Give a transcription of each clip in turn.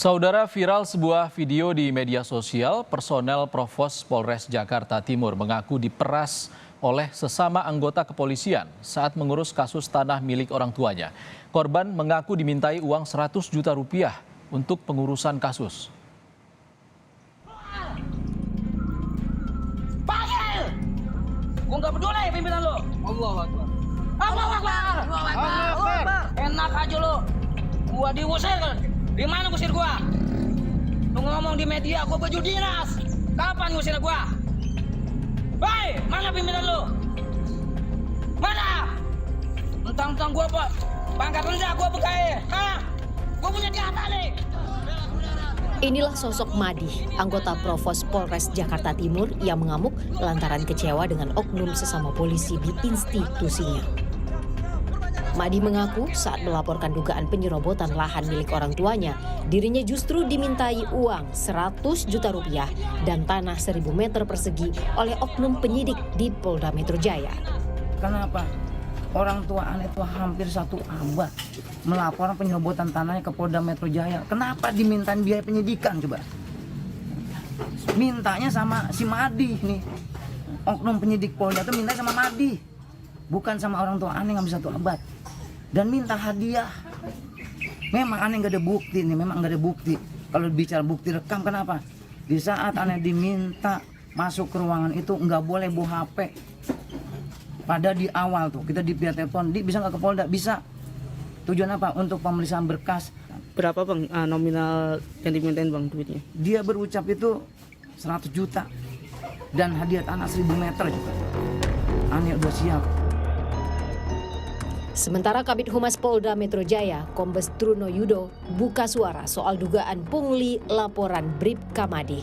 Saudara, viral sebuah video di media sosial, personel Provos Polres Jakarta Timur mengaku diperas oleh sesama anggota kepolisian saat mengurus kasus tanah milik orang tuanya. Korban mengaku dimintai uang 100 juta rupiah untuk pengurusan kasus. Panggil! Gua nggak peduli pimpinan lo. Allahu Akbar. Allahu Akbar. Allahu Akbar. Enak aja lo. Gua diusir. Di mana ngusir gua? Lu ngomong di media gua baju dinas. Kapan ngusir gua? Hei, mana pimpinan lu? Mana? Mentang-mentang gua apa? Pangkat rendah gua bekai. Hah? Gua punya jatah nih. Inilah sosok Madi, anggota Provos Polres Jakarta Timur yang mengamuk lantaran kecewa dengan oknum sesama polisi di institusinya. Madi mengaku saat melaporkan dugaan penyerobotan lahan milik orang tuanya, dirinya justru dimintai uang 100 juta rupiah dan tanah 1000 meter persegi oleh oknum penyidik di Polda Metro Jaya. Kenapa? Orang tua aneh itu hampir 1 abad melaporkan penyerobotan tanahnya ke Polda Metro Jaya. Kenapa dimintain biaya penyidikan coba? Mintanya sama si Madi nih. Oknum penyidik Polda itu minta sama Madi. Bukan sama orang tua aneh yang bisa 1 abad. Dan minta hadiah. Memang aneh nggak ada bukti nih, memang nggak ada bukti. Kalau bicara bukti rekam, kenapa? Di saat aneh diminta masuk ke ruangan itu nggak boleh bawa HP. Pada di awal tuh kita di via telepon, bisa nggak ke Polda? Bisa. Tujuan apa? Untuk pemeriksaan berkas. Berapa bang nominal yang dimintain bang duitnya? Dia berucap itu 100 juta dan hadiah tanah 1000 meter juga. Aneh udah siap. Sementara Kabid Humas Polda Metro Jaya, Kombes Truno Yudo, buka suara soal dugaan pungli laporan Bribka Madi.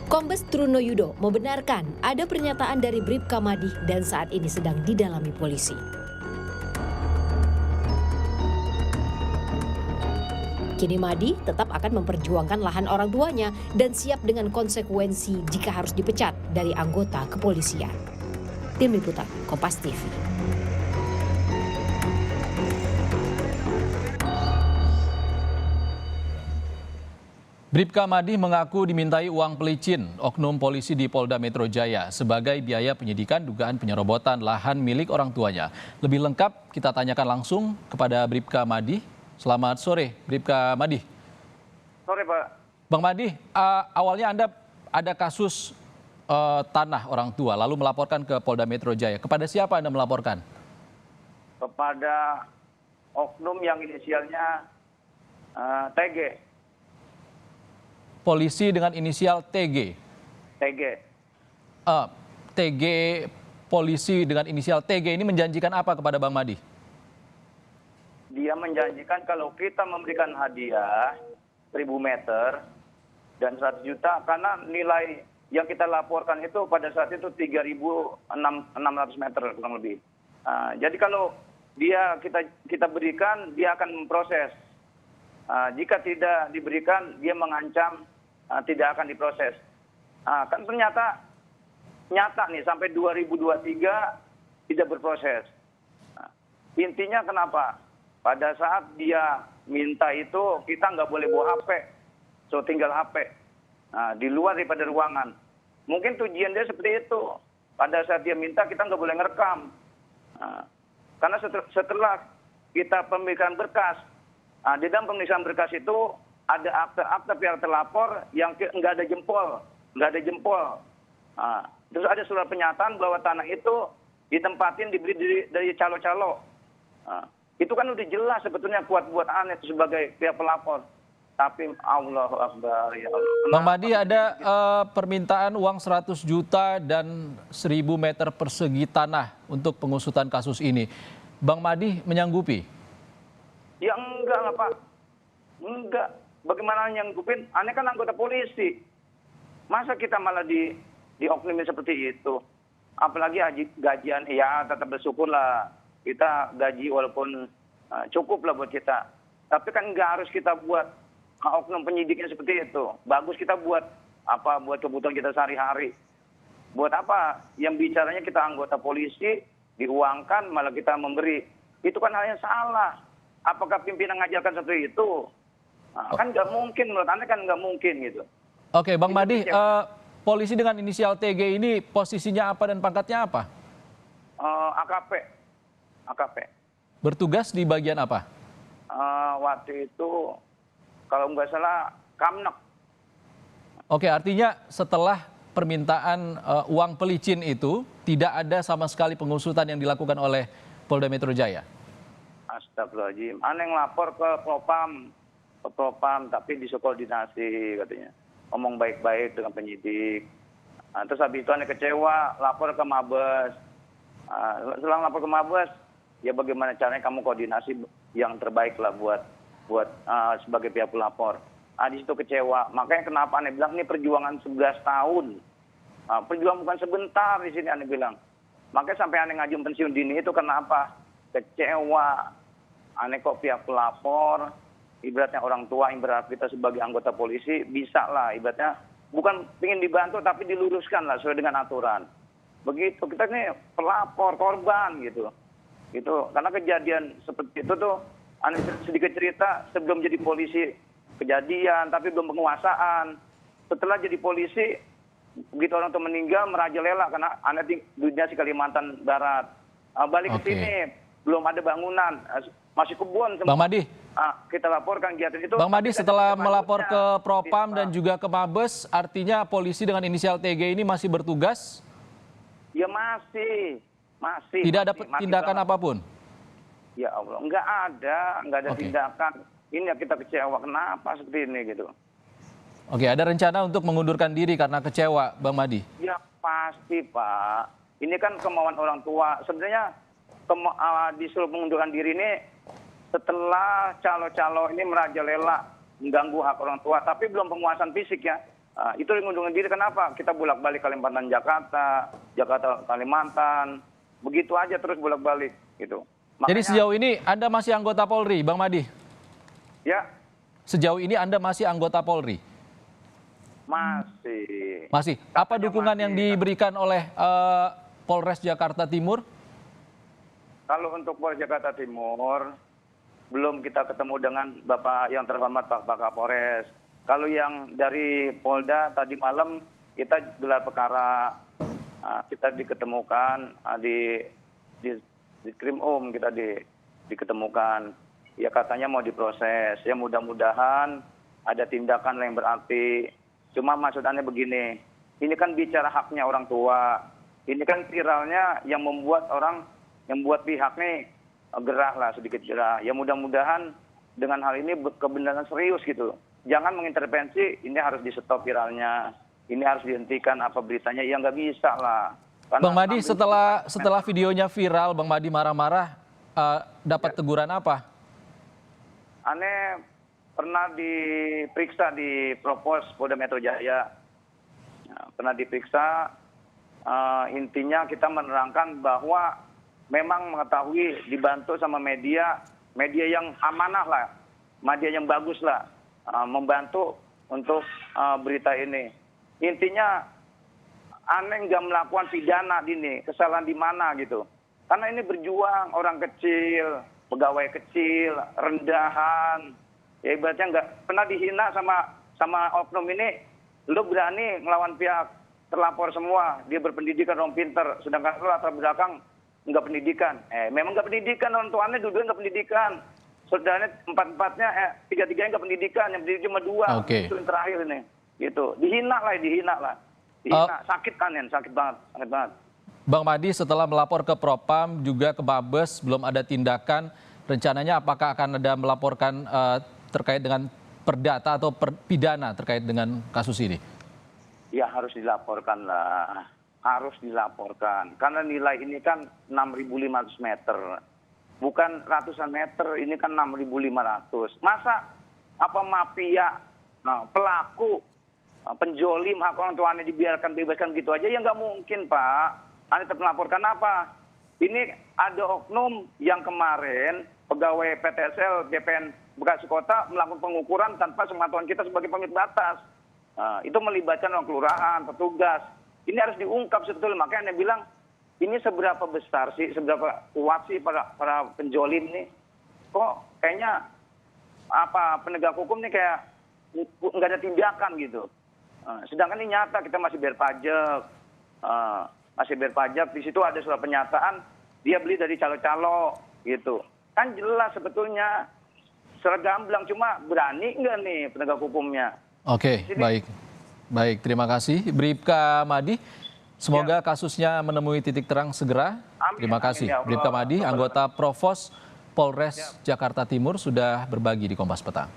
Kombes Truno Yudo membenarkan ada pernyataan dari Bribka Madi dan saat ini sedang didalami polisi. Kini Madi tetap akan memperjuangkan lahan orang tuanya dan siap dengan konsekuensi jika harus dipecat dari anggota kepolisian. Tim Liputan Kompas TV. Bribka Madi mengaku dimintai uang pelicin oknum polisi di Polda Metro Jaya sebagai biaya penyidikan dugaan penyerobotan lahan milik orang tuanya. Lebih lengkap kita tanyakan langsung kepada Bribka Madi. Selamat sore, Bribka Madi. Sore, Pak. Bang Madi, awalnya Anda ada kasus tanah orang tua lalu melaporkan ke Polda Metro Jaya. Kepada siapa Anda melaporkan? Kepada oknum yang inisialnya TG. Polisi dengan inisial TG. TG. TG, polisi dengan inisial TG ini menjanjikan apa kepada Bang Madi? Dia menjanjikan kalau kita memberikan hadiah 1000 meter dan 100 juta karena nilai yang kita laporkan itu pada saat itu 3.600 meter kurang lebih. Jadi kalau kita berikan, dia akan memproses. Jika tidak diberikan, dia mengancam tidak akan diproses. Kan ternyata nyata nih sampai 2023 tidak berproses. Intinya kenapa? Pada saat dia minta itu kita nggak boleh bawa HP, so tinggal HP di luar daripada ruangan. Mungkin tujuan dia seperti itu. Pada saat dia minta kita nggak boleh ngerekam. Karena setelah kita pemeriksaan berkas, di dalam pemeriksaan berkas itu ada akte pihak terlapor yang nggak ada jempol. Terus ada surat pernyataan bahwa tanah itu ditempatin dibeli dari calo-calo. Itu kan udah jelas sebetulnya kuat buat aneh sebagai pihak pelapor. Tapi Allahu Akbar ya Allah. Bang Madi, ada permintaan uang 100 juta dan 1000 meter persegi tanah untuk pengusutan kasus ini. Bang Madi menyanggupi? Ya enggak lah Pak. Enggak. Bagaimana nyanggupin? Aneh kan anggota polisi. Masa kita malah dioknumi seperti itu? Apalagi gajian, ya tetap bersyukur lah. Kita gaji walaupun cukup lah buat kita. Tapi kan enggak harus kita buat oknum penyidiknya seperti itu. Bagus kita buat apa? Buat kebutuhan kita sehari-hari. Buat apa? Yang bicaranya kita anggota polisi, diuangkan malah kita memberi. Itu kan hal yang salah. Apakah pimpinan mengajarkan seperti itu? Nah, kan nggak mungkin, menurut Anda kan nggak mungkin gitu. Oke, Bang Madi, polisi dengan inisial TG ini posisinya apa dan pangkatnya apa? AKP. AKP. Bertugas di bagian apa? Waktu itu kalau nggak salah Kamnek. Oke, artinya setelah permintaan uang pelicin itu tidak ada sama sekali pengusutan yang dilakukan oleh Polda Metro Jaya? Astagfirullahaladzim. Aneh ngelapor ke Propam, tapi disukoordinasi katanya. Ngomong baik-baik dengan penyidik. Terus habis itu aneh kecewa, lapor ke Mabes. Setelah lapor ke Mabes, ya bagaimana caranya kamu koordinasi yang terbaik lah buat sebagai pihak pelapor. Di situ kecewa. Makanya kenapa aneh bilang ini perjuangan 11 tahun. Perjuangan bukan sebentar di sini aneh bilang. Makanya sampai aneh ngajuin pensiun dini itu kenapa? Kecewa. Aneh kok pihak pelapor, ibaratnya orang tua yang berhak kita sebagai anggota polisi, bisa lah ibaratnya. Bukan ingin dibantu tapi diluruskan lah sesuai dengan aturan. Begitu, kita ini pelapor, korban gitu. Karena kejadian seperti itu tuh, aneh sedikit cerita sebelum jadi polisi kejadian, tapi belum penguasaan. Setelah jadi polisi, begitu orang tua meninggal, merajalela karena aneh di Dinasi Kalimantan Barat. Balik ke sini, belum ada bangunan, masih kebun. Bang Madi. Kita laporkan kegiatan itu. Bang Madi, setelah melapor ke Propam dan juga ke Mabes, artinya polisi dengan inisial TG ini masih bertugas? Ya masih. Tidak ada tindakan apapun? Ya Allah, nggak ada tindakan. Ini ya kita kecewa, kenapa seperti ini gitu. Oke, ada rencana untuk mengundurkan diri karena kecewa, Bang Madi? Ya pasti Pak. Ini kan kemauan orang tua. Sebenarnya disuruh mengundurkan diri ini setelah calo-calo ini merajalela mengganggu hak orang tua, tapi belum penguasaan fisik ya. Itu mengundurkan diri kenapa? Kita bolak-balik Kalimantan Jakarta, Jakarta Kalimantan, begitu aja terus bolak-balik gitu. Jadi sejauh ini Anda masih anggota Polri, Bang Madi? Ya. Sejauh ini Anda masih anggota Polri? Masih. Apa dukungan yang diberikan oleh Polres Jakarta Timur? Kalau untuk Polres Jakarta Timur, belum kita ketemu dengan Bapak yang terhormat Pak Kapolres. Kalau yang dari Polda tadi malam kita gelar perkara, kita diketemukan di Krim kita diketemukan. Ya katanya mau diproses. Ya mudah-mudahan ada tindakan yang berarti. Cuma maksudnya begini, ini kan bicara haknya orang tua. Ini kan viralnya yang membuat pihak nih gerah lah, sedikit gerah. Ya mudah-mudahan dengan hal ini kebenaran serius gitu. Jangan mengintervensi, ini harus di-stop viralnya. Ini harus dihentikan apa beritanya, ya nggak bisa lah. Karena Bang Madi, setelah videonya viral, Bang Madi marah-marah, dapat teguran apa? Aneh pernah diperiksa di Propos Polda Metro Jaya. Pernah diperiksa, intinya kita menerangkan bahwa memang mengetahui dibantu sama media yang amanah lah, media yang bagus lah, membantu untuk berita ini. Intinya aneh nggak melakukan pidana ini, kesalahan di mana gitu. Karena ini berjuang orang kecil, pegawai kecil, rendahan, ya ibaratnya nggak pernah dihina sama oknum ini. Lu berani ngelawan pihak terlapor semua, dia berpendidikan, orang pinter, sedangkan lu latar belakang nggak pendidikan. Memang nggak pendidikan, orang tuanya dua-duanya nggak pendidikan. Saudaranya empat-empatnya, tiga-tiganya nggak pendidikan, yang pendidik cuma 2. Itu yang terakhir ini. Gitu. Dihina lah. Sakit kan ya, sakit banget. Bang Madi, setelah melapor ke Propam, juga ke Mabes, belum ada tindakan. Rencananya apakah akan ada melaporkan terkait dengan perdata atau pidana terkait dengan kasus ini? Ya harus dilaporkan lah. Harus dilaporkan. Karena nilai ini kan 6.500 meter. Bukan ratusan meter, ini kan 6.500. Masa mafia, pelaku, penjolim hak orang tuanya dibiarkan bebaskan gitu aja? Ya nggak mungkin Pak. Anda tetap melaporkan apa? Ini ada oknum yang kemarin pegawai PTSL BPN Bekasi Kota melakukan pengukuran tanpa sepengetahuan kita sebagai pemilik batas. Itu melibatkan orang kelurahan, petugas. Ini harus diungkap sebetulnya. Makanya Anda bilang, ini seberapa besar sih, seberapa kuat sih para penjolim nih? Kok kayaknya penegak hukum nih kayak nggak ada tindakan gitu. Sedangkan ini nyata kita masih bayar pajak, di situ ada surat pernyataan dia beli dari calo-calo gitu. Kan jelas sebetulnya secara gamblang, cuma berani nggak nih penegak hukumnya? Oke, baik, terima kasih Bribka Madi. Semoga kasusnya menemui titik terang segera. Terima kasih Bribka Madi, anggota Provos Polres Jakarta Timur sudah berbagi di Kompas Petang.